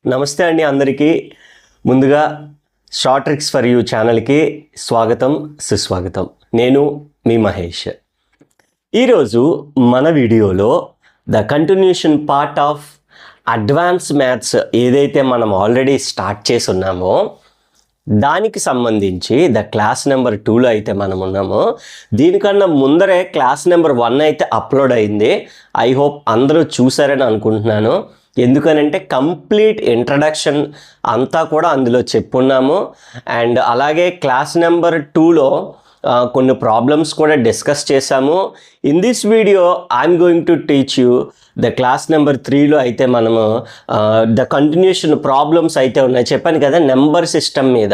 నమస్తే అండి అందరికీ. ముందుగా షార్ట్ ట్రిక్స్ ఫర్ యూ ఛానల్కి స్వాగతం సుస్వాగతం. నేను మీ మహేష్. ఈరోజు మన వీడియోలో the continuation part of advance maths ఏదైతే మనం ఆల్రెడీ స్టార్ట్ చేసి ఉన్నామో దానికి సంబంధించి ద క్లాస్ నెంబర్ 2లో అయితే మనం ఉన్నామో, దీనికన్నా ముందరే క్లాస్ నెంబర్ 1 అయితే అప్లోడ్ అయింది. ఐ హోప్ అందరూ చూసారని అనుకుంటున్నాను. ఎందుకనంటే కంప్లీట్ ఇంట్రడక్షన్ అంతా కూడా అందులో చెప్పున్నాము. అండ్ అలాగే క్లాస్ నెంబర్ 2లో కొన్ని ప్రాబ్లమ్స్ కూడా డిస్కస్ చేశాము. In this video I'm going to teach you the class number 3లో అయితే మనము ద కంటిన్యూషన్ ప్రాబ్లమ్స్ అయితే ఉన్నాయి. చెప్పాను కదా, నెంబర్ సిస్టమ్ మీద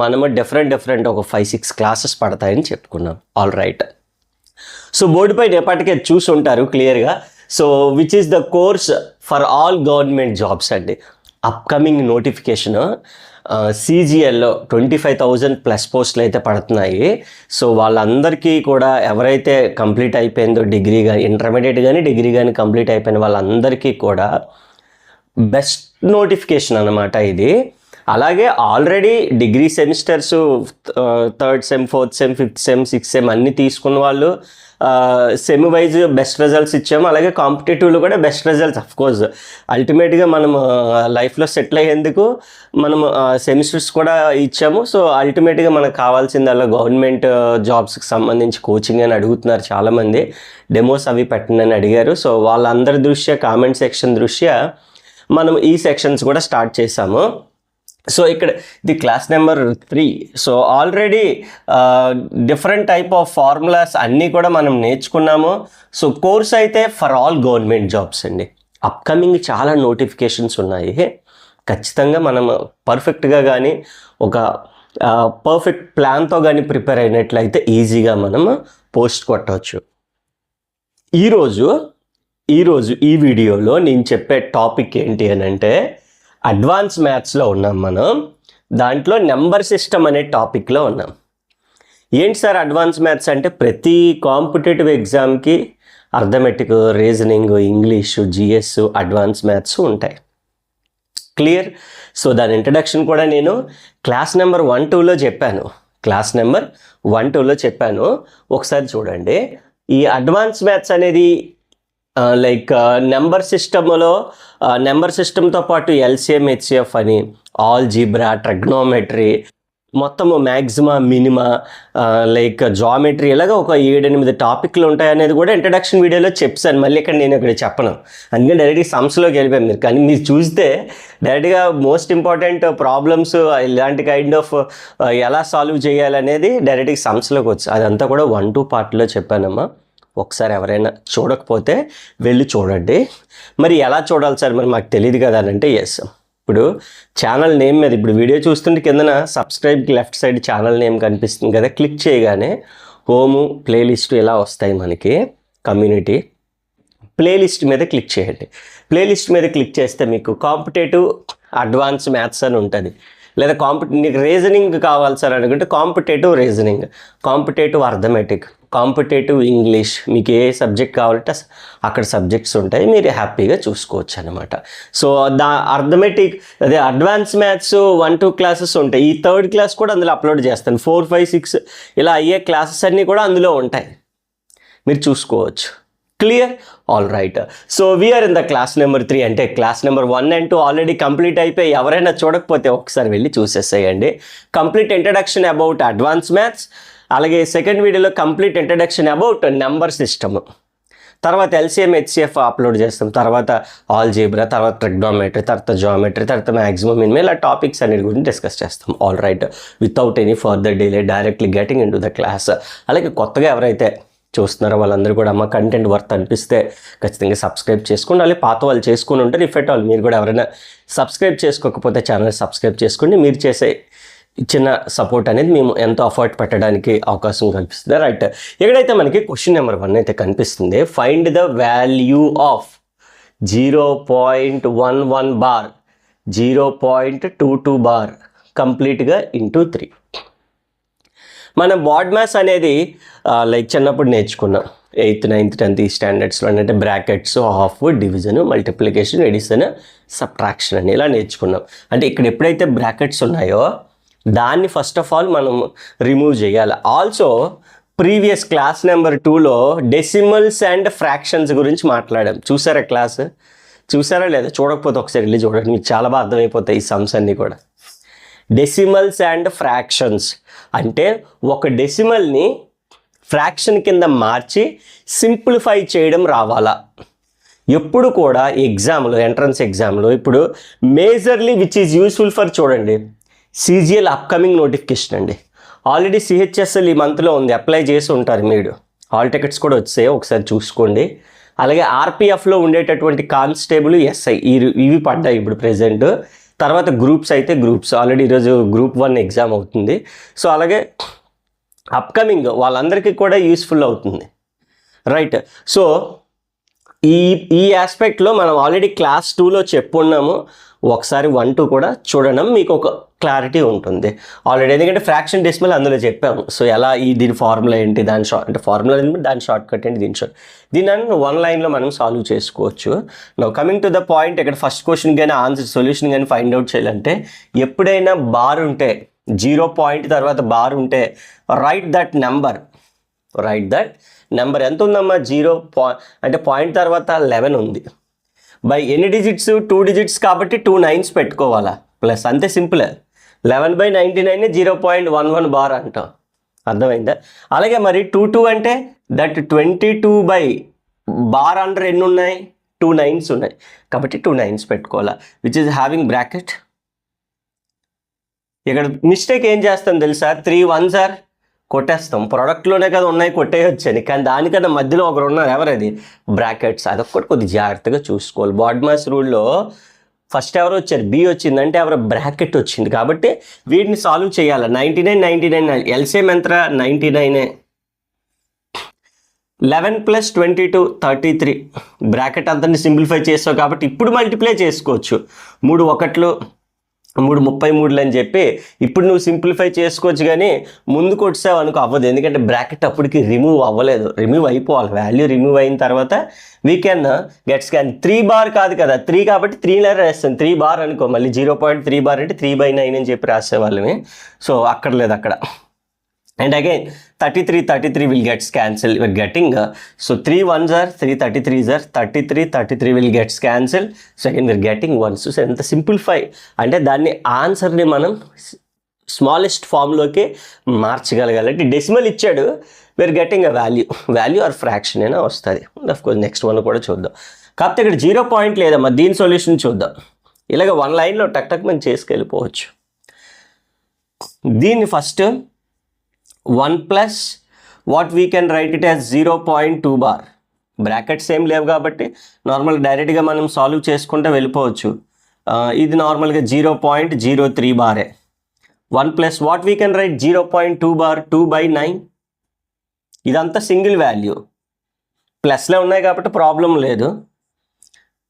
మనము డిఫరెంట్ ఒక 5-6 క్లాసెస్ పడతాయని చెప్పుకున్నాం. All right. సో బోర్డు పైన ఎప్పటికే చూసి ఉంటారు క్లియర్గా. So which is the course for all government jobs అండి. అప్కమింగ్ నోటిఫికేషన్ CGLలో 25,000+ పోస్టులు అయితే పడుతున్నాయి. సో వాళ్ళందరికీ కూడా ఎవరైతే కంప్లీట్ అయిపోయిందో డిగ్రీ కానీ ఇంటర్మీడియట్ కానీ డిగ్రీ కానీ కంప్లీట్ అయిపోయిన వాళ్ళందరికీ కూడా బెస్ట్ నోటిఫికేషన్ అన్నమాట ఇది. అలాగే already degree semesters 3rd sem 4th sem 5th sem 6th sem అన్నీ తీసుకున్న వాళ్ళు సెమ్ వైజ్ బెస్ట్ రిజల్ట్స్ ఇచ్చాము. అలాగే కాంపిటేటివ్లో కూడా బెస్ట్ రిజల్ట్స్. అఫ్కోర్స్ అల్టిమేట్గా మనము లైఫ్లో సెటిల్ అయ్యేందుకు మనము సెమిస్టర్స్ కూడా ఇచ్చాము. సో అల్టిమేట్గా మనకు కావాల్సిందల్లా గవర్నమెంట్ జాబ్స్కి సంబంధించి కోచింగ్ అని అడుగుతున్నారు చాలామంది. డెమోస్ అవి పెట్టండి అని అడిగారు. సో వాళ్ళందరి దృష్ట్యా కామెంట్ సెక్షన్ దృష్ట్యా మనం ఈ సెక్షన్స్ కూడా స్టార్ట్ చేసాము. సో ఇక్కడ ఇది class number 3. So already different type of formulas అన్నీ కూడా మనం నేర్చుకున్నాము. సో కోర్స్ అయితే ఫర్ ఆల్ గవర్నమెంట్ జాబ్స్ అండి. అప్కమింగ్ చాలా నోటిఫికేషన్స్ ఉన్నాయి. ఖచ్చితంగా మనం పర్ఫెక్ట్గా కానీ ఒక పర్ఫెక్ట్ ప్లాన్తో కానీ ప్రిపేర్ అయినట్లయితే ఈజీగా మనం పోస్ట్ కొట్టవచ్చు. ఈరోజు ఈ వీడియోలో నేను చెప్పే టాపిక్ ఏంటి అని అంటే, అడ్వాన్స్ మ్యాథ్స్లో ఉన్నాం మనం. దాంట్లో నెంబర్ సిస్టమ్ అనే టాపిక్లో ఉన్నాం. ఏంటి సార్ అడ్వాన్స్ మ్యాథ్స్ అంటే? ప్రతి కాంపిటేటివ్ ఎగ్జామ్కి arithmetic, reasoning, English, GS, advance maths ఉంటాయి. క్లియర్? సో దాని ఇంట్రడక్షన్ కూడా నేను క్లాస్ నెంబర్ 1-2లో చెప్పాను. ఒకసారి చూడండి. ఈ అడ్వాన్స్ మ్యాథ్స్ అనేది లైక్ నెంబర్ సిస్టమ్తో పాటు LCM, HCF అని, ఆల్జీబ్రా, ట్రిగ్నోమెట్రీ, మొత్తము మ్యాక్సిమా, మినిమా, లైక్ జామెట్రీ, ఇలాగ ఒక 7-8 టాపిక్లు ఉంటాయి అనేది కూడా ఇంట్రడక్షన్ వీడియోలో చెప్పాను. మళ్ళీ నేను ఇక్కడ చెప్పను, అందుకని డైరెక్ట్గా సమ్స్లోకి వెళ్ళిపోయాను మీరు. కానీ మీరు చూస్తే డైరెక్ట్గా మోస్ట్ ఇంపార్టెంట్ ప్రాబ్లమ్స్ ఇలాంటి కైండ్ ఆఫ్ ఎలా సాల్వ్ చేయాలనేది డైరెక్ట్గా సమ్స్లోకి వచ్చి అదంతా కూడా 1-2 పార్ట్లో చెప్పానమ్మా. ఒకసారి ఎవరైనా చూడకపోతే వెళ్ళి చూడండి. మరి ఎలా చూడాలి సార్, మరి మాకు తెలియదు కదా అని అంటే, ఎస్, ఇప్పుడు ఛానల్ నేమ్ మీద ఇప్పుడు వీడియో చూస్తుంటే కిందన సబ్స్క్రైబ్కి లెఫ్ట్ సైడ్ ఛానల్ నేమ్ కనిపిస్తుంది కదా, క్లిక్ చేయగానే హోము, ప్లేలిస్ట్ ఇలా వస్తాయి మనకి. కమ్యూనిటీ ప్లేలిస్ట్ మీద క్లిక్ చేయండి. ప్లేలిస్ట్ మీద క్లిక్ చేస్తే మీకు కాంపిటేటివ్ అడ్వాన్స్ మ్యాథ్స్ అని ఉంటుంది. లేదా నీకు రీజనింగ్ కావాలి సార్ అనుకుంటే competitive reasoning, competitive arithmetic, competitive English, మీకు ఏ సబ్జెక్ట్ కావాలంటే అక్కడ సబ్జెక్ట్స్ ఉంటాయి, మీరు హ్యాపీగా చూసుకోవచ్చు అనమాట. సో అర్థమెటిక్ అదే అడ్వాన్స్ మ్యాథ్స్ 1-2 క్లాసెస్ ఉంటాయి. ఈ 3rd క్లాస్ కూడా అందులో అప్లోడ్ చేస్తాను. 4, 5, 6 ఇలా అయ్యే క్లాసెస్ అన్నీ కూడా అందులో ఉంటాయి, మీరు చూసుకోవచ్చు. Clear? All right. So we're in the class number 3. అంటే class number 1 and 2 already complete అయిపోయి ఎవరైనా చూడకపోతే ఒకసారి వెళ్ళి చూసేసేయండి. Complete introduction about advance maths, అలాగే సెకండ్ వీడియోలో complete introduction about number system, తర్వాత LCM, HCF అప్లోడ్ చేస్తాం, తర్వాత ఆల్జీబ్రా, తర్వాత ట్రిగ్నోమెట్రీ, తర్వాత జామెట్రీ, తర్వాత మ్యాక్సిమం, మినిమం, ఇలా టాపిక్స్ అన్నిటి గురించి డిస్కస్ చేస్తాం. All right. Without any further delay directly getting in to the class. అలాగే కొత్తగా ఎవరైతే చూస్తున్నారో వాళ్ళందరూ కూడా అమ్మ కంటెంట్ వర్త్ అనిపిస్తే ఖచ్చితంగా సబ్స్క్రైబ్ చేసుకోండి. అలాగే పాత వాళ్ళు చేసుకుని ఉంటారు. ఇఫ్ ఎట్ ఆల్ మీరు కూడా ఎవరైనా సబ్స్క్రైబ్ చేసుకోకపోతే ఛానల్ సబ్స్క్రైబ్ చేసుకోండి. మీరు చేసే చిన్న సపోర్ట్ అనేది మేము ఎంతో అఫర్ట్ పెట్టడానికి అవకాశం కల్పిస్తుంది. రైట్. ఎక్కడైతే మనకి క్వశ్చన్ నెంబర్ 1 అయితే కనిపిస్తుంది, find the value of 0.11 bar 0.22 bar కంప్లీట్గా ఇంటూ 3. మనం బాడ్ మ్యాథ్స్ అనేది లైక్ చిన్నప్పుడు నేర్చుకున్నాం. 8th 9th 10th ఈ స్టాండర్డ్స్లో అంటే brackets, half, division, multiplication, addition, subtraction అని ఇలా నేర్చుకున్నాం. అంటే ఇక్కడ ఎప్పుడైతే బ్రాకెట్స్ ఉన్నాయో దాన్ని ఫస్ట్ ఆఫ్ ఆల్ మనం రిమూవ్ చేయాలి. ఆల్సో ప్రీవియస్ క్లాస్ నెంబర్ 2లో డెసిమల్స్ అండ్ ఫ్రాక్షన్స్ గురించి మాట్లాడాం. చూసారా క్లాస్? చూసారా లేదా? చూడకపోతే ఒకసారి వెళ్ళి చూడండి, మీకు చాలా బాగా అర్థమైపోతాయి ఈ సమ్స్ అన్నీ కూడా. డెసిమల్స్ అండ్ ఫ్రాక్షన్స్ అంటే ఒక డెసిమల్ని ఫ్రాక్షన్ కింద మార్చి సింప్లిఫై చేయడం రావాలా. ఎప్పుడు కూడా ఎగ్జామ్లో, ఎంట్రన్స్ ఎగ్జామ్లో ఇప్పుడు majorly which is useful for చూడండి CGL అప్కమింగ్ నోటిఫికేషన్ అండి. ఆల్రెడీ CHSL ఈ మంత్లో ఉంది, అప్లై చేసి ఉంటారు మీరు. హాల్ టికెట్స్ కూడా వచ్చాయి, ఒకసారి చూసుకోండి. అలాగే RPFలో ఉండేటటువంటి కానిస్టేబుల్, SI ఇవి పడ్డాయి ఇప్పుడు ప్రెజెంట్. తర్వాత గ్రూప్స్ అయితే గ్రూప్స్ ఆల్రెడీ ఈరోజు గ్రూప్ 1 ఎగ్జామ్ అవుతుంది. సో అలాగే అప్కమింగ్ వాళ్ళందరికీ కూడా యూస్ఫుల్ అవుతుంది, రైట్? సో ఈ ఆస్పెక్ట్లో మనం ఆల్రెడీ క్లాస్ 2లో చెప్పున్నాము. ఒకసారి 1, 2 కూడా చూడడం మీకు ఒక క్లారిటీ ఉంటుంది ఆల్రెడీ, ఎందుకంటే ఫ్రాక్షన్ డెసిమల్ అందులో చెప్పాము. సో ఎలా దీని ఫార్ములా ఏంటి, దాని అంటే ఫార్ములా దాని షార్ట్ కట్ ఏంటి, దీన్ని 1 లైన్లో మనం సాల్వ్ చేసుకోవచ్చు. Now coming to the point, ఇక్కడ ఫస్ట్ క్వశ్చన్ కానీ ఆన్సర్ సొల్యూషన్ కానీ ఫైండ్ అవుట్ చేయాలంటే ఎప్పుడైనా బార్ ఉంటే 0 పాయింట్ తర్వాత బార్ ఉంటే రైట్ దట్ నెంబర్ ఎంత ఉందమ్మా? 0 అంటే పాయింట్ తర్వాత 11 ఉంది. బై ఎన్ని డిజిట్స్? 2 డిజిట్స్ కాబట్టి 2 9s పెట్టుకోవాలా, ప్లస్ అంతే సింపుల్. 11/99 0.11 బార్ అంటాం, అర్థమైందా? అలాగే మరి 2 అంటే దట్ 22 బై బార్ అండర్ ఎన్ని ఉన్నాయి? 2 9s ఉన్నాయి కాబట్టి 2 9s పెట్టుకోవాలా, విచ్ ఈజ్ హ్యావింగ్ బ్రాకెట్. ఇక్కడ మిస్టేక్ ఏం చేస్తాం తెలుసా? 3 1s ఆర్ కొట్టేస్తాం, ప్రొడక్ట్లోనే కదా ఉన్నాయి కొట్టేయొచ్చని, కానీ దానికన్నా మధ్యలో ఒకరు ఉన్నారు, ఎవరది? బ్రాకెట్స్. అదొక్కటి కొద్దిగా జాగ్రత్తగా చూసుకోవాలి. బాడ్మాస్ రూల్లో ఫస్ట్ ఎవరు వచ్చారు? B వచ్చిందంటే ఎవరు? బ్రాకెట్ వచ్చింది. కాబట్టి వీటిని సాల్వ్ చేయాలి. 99 ఎల్సిఎం ఎంత? 99. 11 + 22 33. బ్రాకెట్ అంతా సింప్లిఫై చేస్తావు కాబట్టి ఇప్పుడు మల్టిప్లై చేసుకోవచ్చు. 3 1 3 33 అని చెప్పి ఇప్పుడు నువ్వు సింప్లిఫై చేసుకోవచ్చు, కానీ ముందుకు వచ్చావు అనుకో అవ్వదు, ఎందుకంటే బ్రాకెట్ అప్పటికి రిమూవ్ అవ్వలేదు. రిమూవ్ అయిపోవాలి, వాల్యూ రిమూవ్ అయిన తర్వాత we can get scan. 3 bar కాదు కదా, 3 కాబట్టి 3 రాస్తాను. 3 బార్ అనుకో, మళ్ళీ 0.3 బార్ అంటే 3/9 అని చెప్పి రాసేవాళ్ళమే. సో అక్కర్లేదు అక్కడ. And again 33 will gets cancelled. We're getting so 3 1s are 3 33s are 33 will gets cancelled. So again we're getting 1. So ఎంత సింప్లిఫై అంటే దాన్ని ఆన్సర్ని మనం స్మాలెస్ట్ ఫామ్లోకి మార్చగలగాలంటే డెసిమల్ ఇచ్చాడు, we're getting a value or fraction అయినా వస్తుంది. అఫ్కోర్స్ నెక్స్ట్ 1 కూడా చూద్దాం. కాకపోతే ఇక్కడ 0 పాయింట్ లేదమ్మా, దీని సొల్యూషన్ చూద్దాం. ఇలాగ 1 లైన్లో టక్ మనం చేసుకెళ్ళిపోవచ్చు. దీన్ని first 1 plus what we can write it as 0.2 bar. Brackets ఏం లేవు కాబట్టి నార్మల్ డైరెక్ట్గా మనం సాల్వ్ చేసుకుంటూ వెళ్ళిపోవచ్చు. ఇది నార్మల్గా 0.03 బారే. 1 plus what we can write 0.2 bar 2/9. ఇదంతా సింగిల్ వాల్యూ, ప్లస్లో ఉన్నాయి కాబట్టి ప్రాబ్లం లేదు.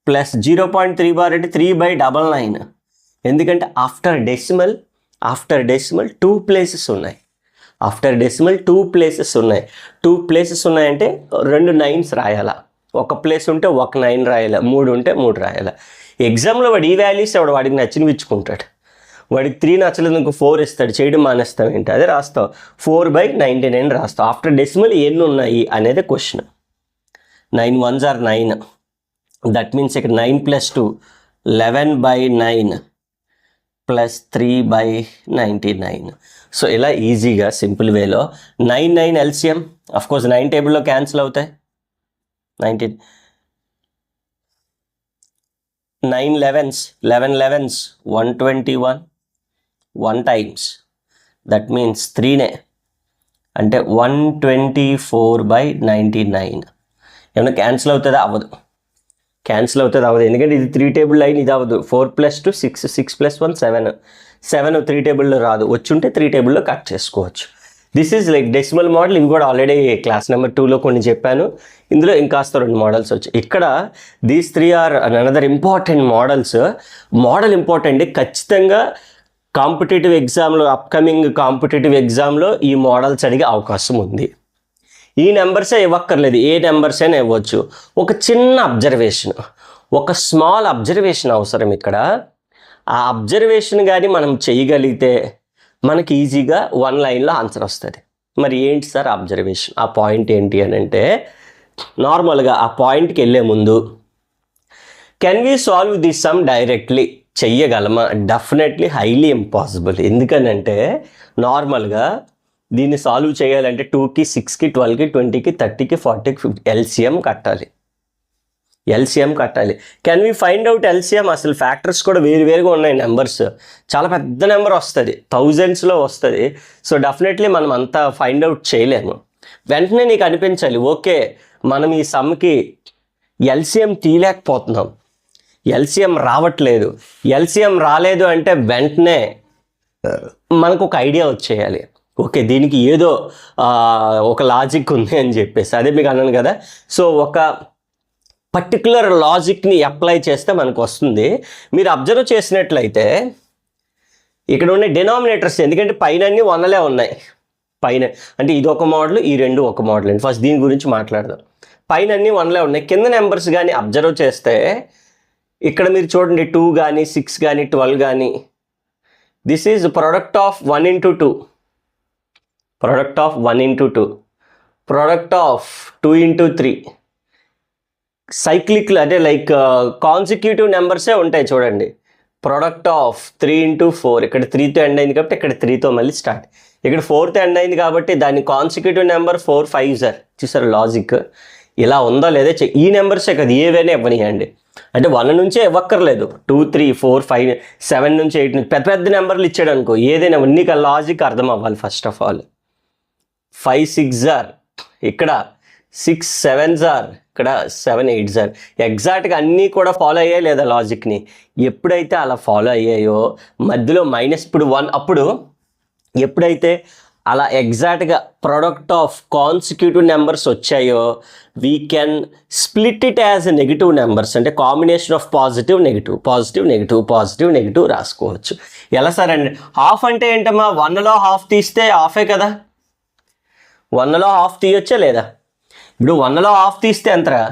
ప్లస్ 0.3 బార్ అంటే 3/99, ఎందుకంటే ఆఫ్టర్ డెసిమల్ 2 ప్లేసెస్ ఉన్నాయి. ఆఫ్టర్ డెసిమల్ 2 ప్లేసెస్ ఉన్నాయి. 2 ప్లేసెస్ ఉన్నాయంటే 2 9s రాయాలా. ఒక ప్లేస్ ఉంటే ఒక 9 రాయాలా, 3 ఉంటే 3 రాయాలా. ఎగ్జామ్లో వాడు ఈ వాల్యూస్ వాడికి నచ్చినవి ఇచ్చుకుంటాడు. వాడికి 3 నచ్చలేదు ఇంకో 4 ఇస్తాడు, చేయడం మానేస్తాం ఏంటి, అదే రాస్తావు. 4/99 రాస్తావు. ఆఫ్టర్ డెసిమల్ ఎన్ని ఉన్నాయి అనేది question. 9 1s are 9. That means ఇక్కడ 9 + 2 11/9 ప్లస్ 3/99. సో ఇలా ఈజీగా సింపుల్ వేలో 9 ఎల్సిఎం. అఫ్కోర్స్ 9 టేబుల్లో క్యాన్సిల్ అవుతాయి. 9 11s 121 1 టైమ్స్, దట్ మీన్స్ 3 అంటే 124/99. ఏమన్నా క్యాన్సిల్ అవుతుందా? అవ్వదు. ఎందుకంటే ఇది 3 టేబుల్ లైన్, ఇది అవ్వదు. 4 + 2 6 6 + 1 7 3 టేబుల్లో రాదు. వచ్చుంటే 3 టేబుల్లో కట్ చేసుకోవచ్చు. This is like decimal model. ఇవి కూడా ఆల్రెడీ క్లాస్ నెంబర్ 2లో కొన్ని చెప్పాను. ఇందులో ఇంకాస్త 2 మోడల్స్ వచ్చాయి. ఇక్కడ these 3 are another important models. Model important, ఖచ్చితంగా కాంపిటేటివ్ ఎగ్జామ్లో, అప్కమింగ్ కాంపిటేటివ్ ఎగ్జామ్లో ఈ మోడల్స్ అడిగే అవకాశం ఉంది. ఈ నెంబర్సే ఇవ్వక్కర్లేదు, ఏ నెంబర్స్ అయినా ఇవ్వచ్చు. ఒక చిన్న అబ్జర్వేషన్, ఒక స్మాల్ అబ్జర్వేషన్ అవసరం ఇక్కడ. ఆ అబ్జర్వేషన్ కానీ మనం చేయగలిగితే మనకి ఈజీగా 1 లైన్లో ఆన్సర్ వస్తుంది. మరి ఏంటి సార్ అబ్జర్వేషన్, ఆ పాయింట్ ఏంటి అని అంటే, నార్మల్గా ఆ పాయింట్కి వెళ్ళే ముందు can we solve this sum directly, చెయ్యగలమా? Definitely highly impossible. ఎందుకనంటే నార్మల్గా దీన్ని సాల్వ్ చేయాలంటే 2కి 6కి 12కి 20కి 30కి 40కి 50 ఎల్సిఎం కట్టాలి. Can we find out LCM? అసలు ఫ్యాక్టర్స్ కూడా వేరువేరుగా ఉన్నాయి, నెంబర్స్ చాలా పెద్ద నెంబర్ వస్తుంది, థౌజండ్స్లో వస్తుంది. సో డెఫినెట్లీ మనం అంతా ఫైండ్ అవుట్ చేయలేము. వెంటనే నీకు అనిపించాలి, ఓకే మనం ఈ సమ్కి ఎల్సిఎం తీయలేకపోతున్నాం, ఎల్సిఎం రావట్లేదు. ఎల్సిఎం రాలేదు అంటే వెంటనే మనకు ఒక ఐడియా వచ్చేయాలి, ఓకే దీనికి ఏదో ఒక లాజిక్ ఉంది అని చెప్పేసి. అదే మీకు అన్నాను కదా, సో ఒక పర్టికులర్ లాజిక్ని అప్లై చేస్తే మనకు వస్తుంది. మీరు అబ్జర్వ్ చేసినట్లయితే ఇక్కడ ఉన్న డినామినేటర్స్, ఎందుకంటే పైన అన్ని 1లే ఉన్నాయి, పైన అంటే ఇది ఒక మోడల్, ఈ రెండు ఒక మోడల్ అండి. ఫస్ట్ దీని గురించి మాట్లాడదాం. పైన అన్ని 1లే ఉన్నాయి, కింద నెంబర్స్ కానీ అబ్జర్వ్ చేస్తే ఇక్కడ మీరు చూడండి 2 కానీ 6 కానీ 12 కానీ, this is product of 1 into 2, product of 1 into 2, product of 2 into 3. Cyclic అంటే లైక్ కాన్సిక్యూటివ్ నెంబర్సే ఉంటాయి చూడండి. ప్రొడక్ట్ ఆఫ్ 3 into 4, ఇక్కడ 3తో ఎండ్ అయింది కాబట్టి ఇక్కడ 3తో మళ్ళీ స్టార్ట్, ఇక్కడ 4తో ఎండ్ అయింది కాబట్టి దాని కాన్సిక్యూటివ్ నెంబర్ 4 5 సార్. చూసారు లాజిక్ ఇలా ఉందో లేదో ఈ నెంబర్సే కదా, ఏవైనా ఇవ్వనియండి. అంటే 1 నుంచే ఇవ్వక్కర్లేదు, 2 3 4 5 7 నుంచి 8 నుంచి పెద్ద పెద్ద నెంబర్లు ఇచ్చాడు అనుకో, ఏదైనా నీకు ఆ లాజిక్ అర్థం అవ్వాలి. ఫస్ట్ ఆఫ్ ఆల్ 5 6 జార్, ఇక్కడ 6 7 జార్, ఇక్కడ 7 8 జార్. ఎగ్జాక్ట్గా అన్నీ కూడా ఫాలో అయ్యాయి లేదా లాజిక్ని? ఎప్పుడైతే అలా ఫాలో అయ్యాయో మధ్యలో మైనస్ ఇప్పుడు 1, అప్పుడు ఎప్పుడైతే అలా ఎగ్జాక్ట్గా ప్రొడక్ట్ ఆఫ్ కాన్సిక్యూటివ్ నెంబర్స్ వచ్చాయో we can split it as negative numbers, అంటే combination of positive negative, positive negative, positive negative రాసుకోవచ్చు. ఎలా సార్ అండి? హాఫ్ అంటే ఏంటమ్మా? 1లో హాఫ్ తీస్తే హాఫే కదా, 1లో హాఫ్ తీయొచ్చా లేదా? ఇప్పుడు 1లో హాఫ్ తీస్తే ఎంతరా?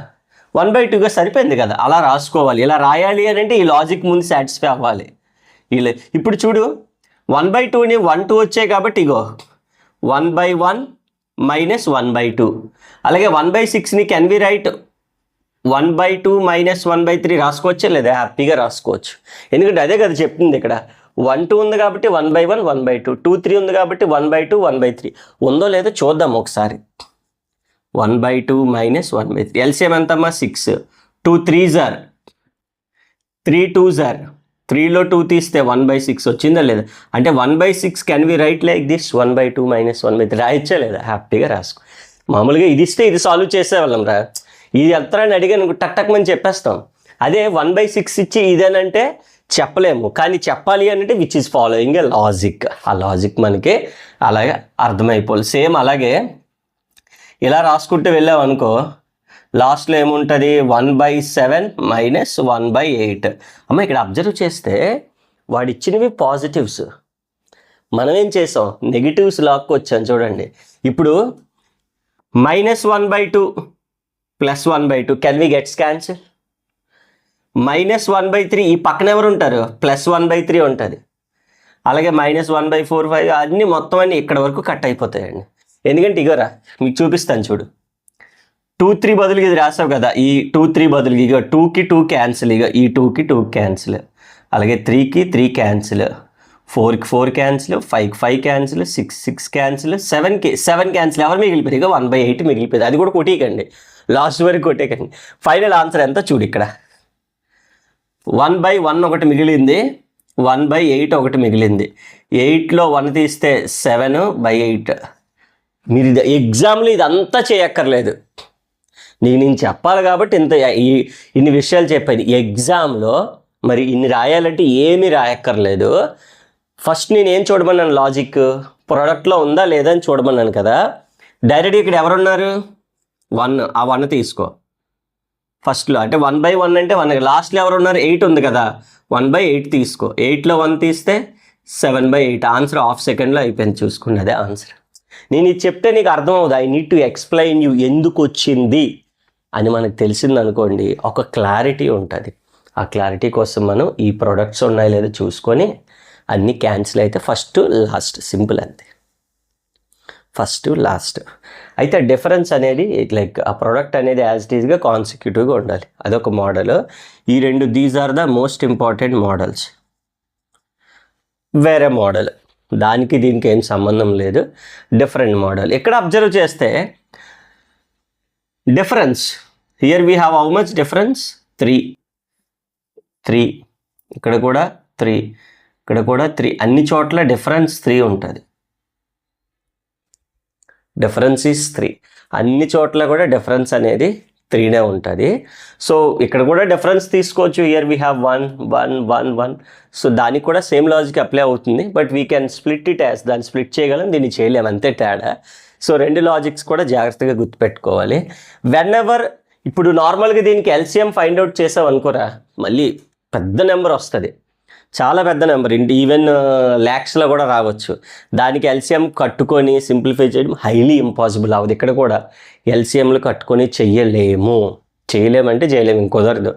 1/2గా సరిపోయింది కదా, అలా రాసుకోవాలి. ఇలా రాయాలి అని అంటే ఈ లాజిక్ ముందు సాటిస్ఫై అవ్వాలి. ఇప్పుడు చూడు 1/2ని 1 2 వచ్చాయి కాబట్టి ఇగో 1/1 మైనస్ 1/2. అలాగే 1/6ని కెన్ వి రైట్ 1/2 మైనస్ 1/3 రాసుకోవచ్చా లేదా? హ్యాపీగా రాసుకోవచ్చు. ఎందుకంటే అదే కదా చెప్తుంది ఇక్కడ, 1 2 ఉంది కాబట్టి 1/1 1/2, 2 3 ఉంది కాబట్టి 1/2 1/3. ఉందో లేదో చూద్దాం ఒకసారి. 1/2 మైనస్ 1/3 ఎల్సిఎం ఎంతమ్మా? 6. 2 3 జార్, 3 2 జార్, 3లో 2 తీస్తే 1/6 వచ్చిందా లేదా? అంటే 1/6 can we write like this 1/2 minus 1/3 రాయొచ్చా లేదా? హ్యాపీగా రాసుకో. మామూలుగా ఇది ఇస్తే ఇది సాల్వ్ చేసేవాళ్ళం రా, ఇది ఎంతరాని అడిగాను టక్ చెప్పేస్తాం. అదే 1/6 ఇచ్చి ఇదేనంటే చెప్పలేము, కానీ చెప్పాలి అంటే which is following A logic. ఆ లాజిక్ మనకి అలాగే అర్థమైపోవాలి. సేమ్ అలాగే ఇలా రాసుకుంటూ వెళ్ళామనుకో, లాస్ట్లో ఏముంటుంది? 1/7 మైనస్ 1/8. అమ్మ ఇక్కడ అబ్జర్వ్ చేస్తే వాడు ఇచ్చినవి పాజిటివ్స్, మనం ఏం చేసాం? నెగిటివ్స్ లాక్కొచ్చాం చూడండి. ఇప్పుడు minus 1/2 plus 1/2 can we gets cancel? Minus 1/3 ఈ పక్కన ఎవరు ఉంటారు? ప్లస్ 1/3 ఉంటుంది. అలాగే మైనస్ 1/4 5 అన్నీ మొత్తం అన్నీ ఇక్కడ వరకు కట్ అయిపోతాయండి. ఎందుకంటే ఇగోరా మీకు చూపిస్తాను చూడు, 2 3 బదులుగా ఇది రాసావు కదా, ఈ 2 3 బదులుగా ఇక 2కి 2 క్యాన్సిల్, ఇక ఈ 2కి 2 క్యాన్సిల్, అలాగే 3కి 3 క్యాన్సిల్, 4కి 4 క్యాన్సిల్, 5కి 5 క్యాన్సిల్, 6 6 క్యాన్సిల్, 7కి 7 క్యాన్సిల్. ఎవరు మిగిలిపోయారు? ఇక 1/8 మిగిలిపోయింది. అది కూడా కొట్టేయకండి, లాస్ట్ వరకు కొట్టేయకండి. ఫైనల్ ఆన్సర్ ఎంత చూడు, ఇక్కడ 1/1 ఒకటి మిగిలింది, 1/8 ఒకటి మిగిలింది. 8లో 1 తీస్తే 7/8. మీరు ఎగ్జామ్లో ఇదంతా చేయక్కర్లేదు, నేను చెప్పాలి కాబట్టి ఇన్ని విషయాలు చెప్పాను. ఎగ్జామ్లో మరి ఇన్ని రాయాలంటే ఏమీ రాయక్కర్లేదు. ఫస్ట్ నేను ఏం చూడమన్నాను? లాజిక్ ప్రోడక్ట్లో ఉందా లేదా అని చూడమన్నాను కదా. డైరెక్ట్గా ఇక్కడ ఎవరున్నారు? 1, ఆ 1 తీసుకో ఫస్ట్లో. అంటే 1/1 అంటే 1, లాస్ట్లో ఎవరు ఉన్నారు? 8 ఉంది కదా, 1/8 తీసుకో. 8లో 1 తీస్తే 7/8. ఆన్సర్ హాఫ్ సెకండ్లో అయిపోయింది, చూసుకున్నదే ఆన్సర్. నేను ఇది చెప్తే నీకు అర్థం అవుతుంది. I need to explain you ఎందుకు వచ్చింది అని మనకు తెలిసిందనుకోండి, ఒక క్లారిటీ ఉంటుంది. ఆ క్లారిటీ కోసం మనం ఈ ప్రొడక్ట్స్ ఉన్నాయి లేదో చూసుకొని అన్నీ క్యాన్సిల్ అయితే ఫస్ట్ లాస్ట్, సింపుల్ అంతే, ఫస్ట్ లాస్ట్. అయితే డిఫరెన్స్ అనేది లైక్ ఆ ప్రోడక్ట్ అనేది యాజ్ ఇట్ ఈస్గా కాన్సిక్యూటివ్గా ఉండాలి, అదొక మోడల్. ఈ రెండు these are the most important models. వేరే మోడల్ దానికి దీనికి ఏం సంబంధం లేదు, డిఫరెంట్ మోడల్. ఇక్కడ అబ్జర్వ్ చేస్తే difference, here we have how much difference, 3, ఇక్కడ కూడా 3, ఇక్కడ కూడా 3, అన్ని చోట్ల డిఫరెన్స్ 3 ఉంటుంది. డిఫరెన్స్ ఈజ్ 3, అన్ని చోట్ల కూడా డిఫరెన్స్ అనేది 3నే ఉంటుంది. సో ఇక్కడ కూడా డిఫరెన్స్ తీసుకోవచ్చు. Here we have 1, 1, 1, 1. సో దానికి కూడా సేమ్ లాజిక్ అప్లై అవుతుంది. But we can split it as, దాన్ని స్ప్లిట్ చేయగలం, దీన్ని చేయలేము, అంతే తేడా. సో రెండు లాజిక్స్ కూడా జాగ్రత్తగా గుర్తుపెట్టుకోవాలి. వెన్ ఎవర్ ఇప్పుడు నార్మల్గా దీనికి ఎల్సిఎం ఫైండ్ అవుట్ చేసాం అనుకోరా, మళ్ళీ పెద్ద నెంబర్ వస్తుంది, చాలా పెద్ద నెంబర్, ఈవెన్ ల్యాక్స్లో కూడా రావచ్చు. దానికి ఎల్సిఎం కట్టుకొని సింప్లిఫై చేయడం హైలీ ఇంపాసిబుల్ అవ్వదు. ఇక్కడ కూడా ఎల్సిఎంలు కట్టుకొని చేయలేమంటే చేయలేము, ఇంకొదరదు.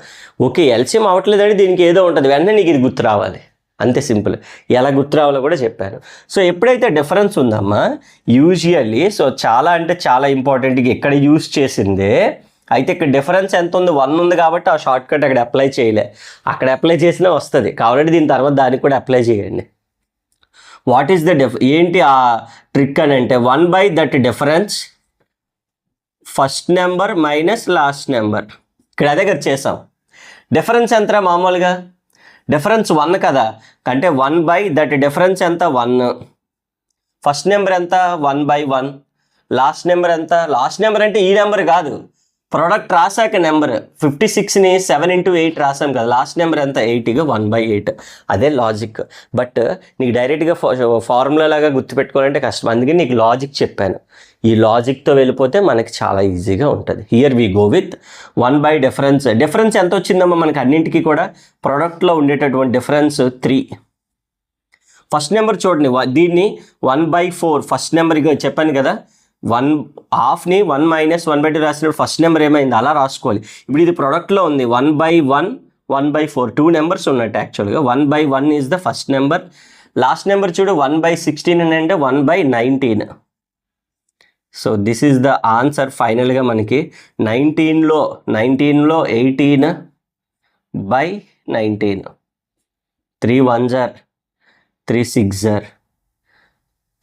ఓకే ఎల్సిఎం అవ్వట్లేదంటే దీనికి ఏదో ఉంటుంది, వెంటనే నీకు ఇది గుర్తు రావాలి, అంతే సింపుల్. ఎలా గుర్తు రావాలో కూడా చెప్పాను. సో ఎప్పుడైతే డిఫరెన్స్ ఉందమ్మా యూజువల్లీ, సో చాలా అంటే చాలా ఇంపార్టెంట్గా ఎక్కడ యూజ్ చేసిందే. అయితే ఇక్కడ డిఫరెన్స్ ఎంత ఉంది, 1 ఉంది కాబట్టి ఆ షార్ట్ కట్ అక్కడ అప్లై చేయలే, అక్కడ అప్లై చేసినా వస్తుంది కాబట్టి దీని తర్వాత దానికి కూడా అప్లై చేయండి. వాట్ ఈస్ ద ఏంటి ఆ ట్రిక్ అని అంటే 1/that difference first number minus last number. ఇక్కడ అదే కదా చేసాం. డిఫరెన్స్ ఎంత మామూలుగా, డిఫరెన్స్ 1 కదా, అంటే 1/that డిఫరెన్స్ ఎంత 1. ఫస్ట్ నెంబర్ ఎంత 1/1. లాస్ట్ నెంబర్ ఎంత, లాస్ట్ నెంబర్ అంటే ఈ నెంబర్ కాదు, ప్రోడక్ట్ రాసాక నెంబర్ 56ని 7 × 8 రాసాం కదా, లాస్ట్ నెంబర్ ఎంత 8గా 1/8. అదే లాజిక్. బట్ నీకు డైరెక్ట్గా ఫార్ములా లాగా గుర్తుపెట్టుకోవాలంటే కష్టం, అందుకే నీకు లాజిక్ చెప్పాను. ఈ లాజిక్తో వెళ్ళిపోతే మనకి చాలా ఈజీగా ఉంటుంది. Here we go with 1/, difference ఎంత వచ్చిందమ్మా మనకి అన్నింటికి కూడా, ప్రోడక్ట్లో ఉండేటటువంటి డిఫరెన్స్ 3. ఫస్ట్ నెంబర్ చూడండి, దీన్ని 1/4 ఫస్ట్ నెంబర్ చెప్పాను కదా, 1/2ని 1 - 1/2 రాసినప్పుడు ఫస్ట్ నెంబర్ ఏమైంది అలా రాసుకోవాలి. ఇప్పుడు ఇది ప్రొడక్ట్లో ఉంది 1/1, 1/4, 2 నెంబర్స్ ఉన్నట్టు యాక్చువల్గా. 1/1 is the first number, last number చూడు 1/16 అంటే 1/19. So this is the answer ఫైనల్గా మనకి 19లో 18/19, 3 1s are 3 6s are,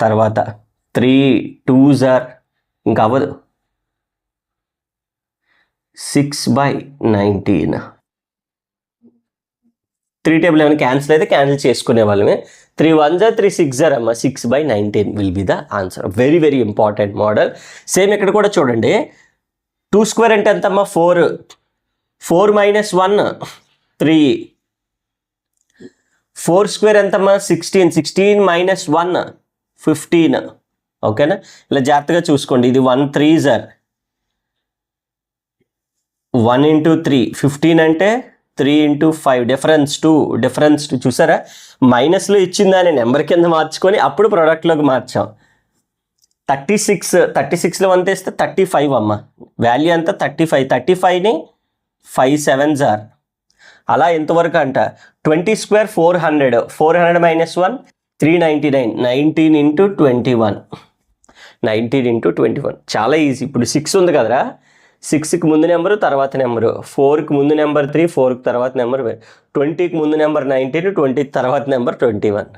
తర్వాత 3 2s are ఇంకా అవ్వదు 6/19. 3 టేబుల్ ఏమైనా క్యాన్సిల్ అయితే క్యాన్సిల్ చేసుకునే వాళ్ళమే. 3 1s are 3 6s are అమ్మ, 6/19 will be the answer. Very very important model. Same ఇక్కడ కూడా చూడండి, 2² అంటే ఎంతమ్మా 4, 4 - 1 3, 4² ఎంతమ్మా 16, 16 - 1 15. ఓకేనా, ఇలా జాగ్రత్తగా చూసుకోండి. ఇది 1 3s are 1 × 3, 15 అంటే 3 × 5, డిఫరెన్స్ 2 చూసారా, మైనస్లో ఇచ్చిందని నెంబర్ కింద మార్చుకొని అప్పుడు ప్రోడక్ట్లోకి మార్చాం. 36లో 1 తీస్తే 35 అమ్మ, వాల్యూ ఎంత 35, 35ని 5 7s are, అలా ఎంతవరకు అంట 20² 400, 400 - 1 399, 19 × 21, 19 × 21. చాలా ఈజీ. ఇప్పుడు 6 ఉంది కదరా, 6కి ముందు నెంబరు తర్వాత నెంబరు, 4కి ముందు నెంబర్ 3, 4కి తర్వాత నెంబర్ 20కి ముందు నెంబర్ 19, 20కి తర్వాత నెంబర్ 21.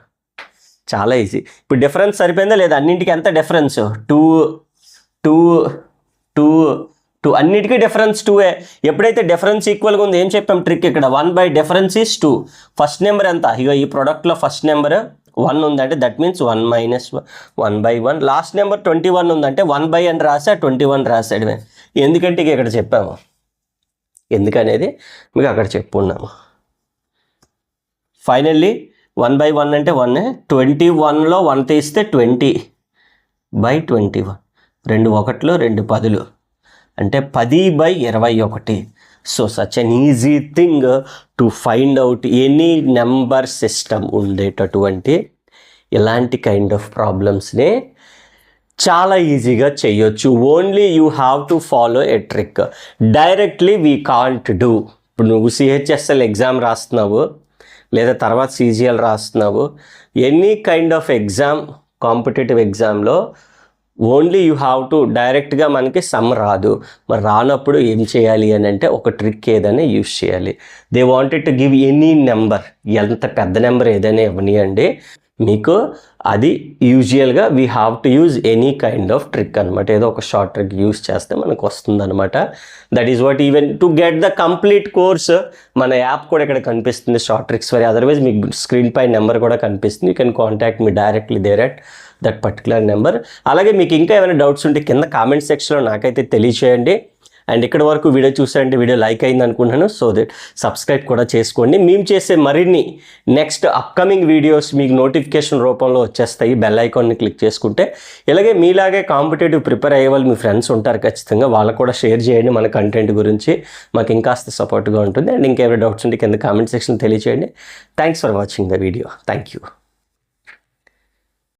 చాలా ఈజీ. ఇప్పుడు డిఫరెన్స్ సరిపోయిందా లేదా, అన్నింటికి ఎంత డిఫరెన్స్ 2 2 2 2, అన్నిటికీ డిఫరెన్స్ 2ఏ. ఎప్పుడైతే డిఫరెన్స్ ఈక్వల్గా ఉంది ఏం చెప్పాం ట్రిక్ ఇక్కడ, 1/, డిఫరెన్స్ ఈజ్ 2. ఫస్ట్ నెంబర్ ఎంత, ఇక ఈ ప్రోడక్ట్లో ఫస్ట్ నెంబర్ 1 ఉందంటే దట్ మీన్స్ 1 - 1/1. లాస్ట్ నెంబర్ 21 ఉందంటే 1/, అని రాసా 21 రాసాడు. ఎందుకంటే ఇక ఇక్కడ చెప్పాము, ఎందుకనేది మీకు అక్కడ చెప్పున్నాము. ఫైనల్లీ 1/1 అంటే 1, 21లో 1 తీస్తే 20/21, 2 1లు 2 10లు అంటే 10/21. So such an easy thing to find out any number system ఉండేటటువంటి ఇలాంటి కైండ్ ఆఫ్ ప్రాబ్లమ్స్ని చాలా ఈజీగా చేయొచ్చు. Only you have to follow a trick. Directly we can't do. ఇప్పుడు నువ్వు సిహెచ్ఎస్ఎల్ ఎగ్జామ్ రాస్తున్నావు, లేదా తర్వాత సీజీఎల్ రాస్తున్నావు, any kind of exam, competitive ఎగ్జామ్లో ఓన్లీ యూ హ్యావ్ టు డైరెక్ట్గా మనకి సమ్ రాదు. మరి రానప్పుడు ఏం చేయాలి అని అంటే ఒక ట్రిక్ ఏదైనా యూజ్ చేయాలి. They wanted to give any number, ఎంత పెద్ద నెంబర్ ఏదైనా ఇవ్వనియండి మీకు, అది యూజువల్గా we have to use any kind of trick అనమాట. ఏదో ఒక షార్ట్ ట్రిక్ యూజ్ చేస్తే మనకు వస్తుందన్నమాట. That is what even to get the complete course మన యాప్ కూడా ఇక్కడ కనిపిస్తుంది, షార్ట్ ట్రిక్స్ ఫర్. అదర్వైజ్ మీకు స్క్రీన్ పై నెంబర్ కూడా కనిపిస్తుంది. You can contact me directly there at that particular number. అలాగే మీకు ఇంకా ఏమైనా డౌట్స్ ఉంటే కింద కామెంట్ సెక్షన్లో నాకైతే తెలియచేయండి. అండ్ ఇక్కడ వరకు వీడియో చూసారంటే వీడియో లైక్ అయింది అనుకుంటున్నాను. సో దట్ సబ్స్క్రైబ్ కూడా చేసుకోండి. మేము చేసే మరిన్ని నెక్స్ట్ అప్కమింగ్ వీడియోస్ మీకు నోటిఫికేషన్ రూపంలో వచ్చేస్తాయి. బెల్ ఐకాన్ని క్లిక్ చేసుకుంటే. ఇలాగే మీలాగే కాంపిటేటివ్ ప్రిపేర్ అయ్యే వాళ్ళు మీ ఫ్రెండ్స్ ఉంటారు, ఖచ్చితంగా వాళ్ళకు కూడా షేర్ చేయండి మన కంటెంట్ గురించి. మాకు ఇంకాస్త సపోర్ట్గా ఉంటుంది. అండ్ ఇంకేమైనా డౌట్స్ ఉంటే కింద కామెంట్ సెక్షన్ తెలియచేయండి. Thanks for watching the video. Thank you.